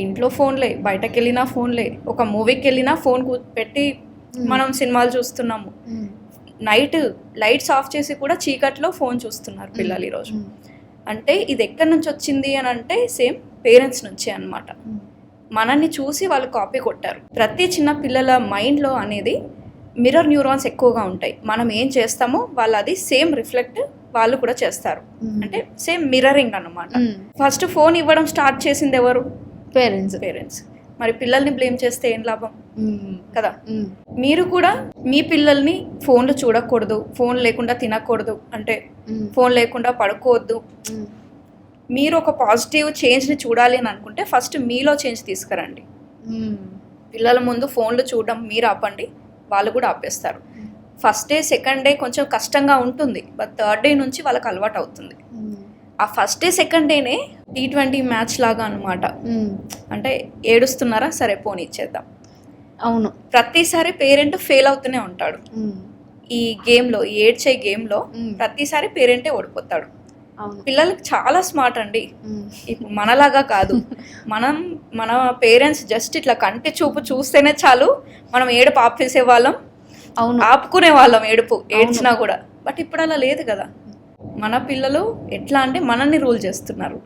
ఇంట్లో ఫోన్లే, బయటకు వెళ్ళినా ఫోన్లే, ఒక మూవీకి వెళ్ళినా ఫోన్ పెట్టి మనం సినిమాలు చూస్తున్నాము. నైట్ లైట్స్ ఆఫ్ చేసి కూడా చీకట్లో ఫోన్ చూస్తున్నారు పిల్లలు ఈరోజు. అంటే ఇది ఎక్కడి నుంచి వచ్చింది అని అంటే సేమ్ పేరెంట్స్ నుంచే అన్నమాట. మనల్ని చూసి వాళ్ళు కాపీ కొట్టారు. ప్రతి చిన్న పిల్లల మైండ్లో అనేది మిర్రర్ న్యూరాన్స్ ఎక్కువగా ఉంటాయి. మనం ఏం చేస్తామో వాళ్ళు అది సేమ్ రిఫ్లెక్ట్ వాళ్ళు కూడా చేస్తారు. అంటే సేమ్ మిర్రరింగ్ అన్నమాట. ఫస్ట్ ఫోన్ ఇవ్వడం స్టార్ట్ చేసింది ఎవరు? పేరెంట్స్. మరి పిల్లల్ని బ్లేమ్ చేస్తే ఏం లాభం కదా. మీరు కూడా మీ పిల్లల్ని ఫోన్లు చూడకూడదు, ఫోన్ లేకుండా తినకూడదు, అంటే ఫోన్ లేకుండా పడుకోవద్దు, మీరు ఒక పాజిటివ్ చేంజ్ని చూడాలి అని అనుకుంటే ఫస్ట్ మీలో చేంజ్ తీసుకురండి. పిల్లల ముందు ఫోన్లు చూడడం మీరు ఆపండి, వాళ్ళు కూడా ఆపేస్తారు. ఫస్ట్ డే సెకండ్ డే కొంచెం కష్టంగా ఉంటుంది, బట్ థర్డ్ డే నుంచి వాళ్ళకి అలవాటు అవుతుంది. ఆ ఫస్ట్ డే సెకండ్ డేనే T20 మ్యాచ్ లాగా అనమాట. అంటే ఏడుస్తున్నారా, సరే పోనీ ఇచ్చేద్దాం. అవును, ప్రతిసారి పేరెంట్ ఫెయిల్ అవుతూనే ఉంటాడు. ఈ గేమ్లో, ఏడ్చే గేమ్లో ప్రతిసారి పేరెంటే ఓడిపోతాడు. పిల్లలకి చాలా స్మార్ట్ అండి. ఇప్పుడు మనలాగా కాదు. మన పేరెంట్స్ జస్ట్ ఇట్లా కంటి చూపు చూస్తేనే చాలు మనం ఏడుపు ఆపేసే వాళ్ళం, ఆపుకునే వాళ్ళం ఏడ్చినా కూడా. బట్ ఇప్పుడు అలా లేదు కదా. మన పిల్లలు ఎట్లా అంటే మనల్ని రూల్ చేస్తున్నారు.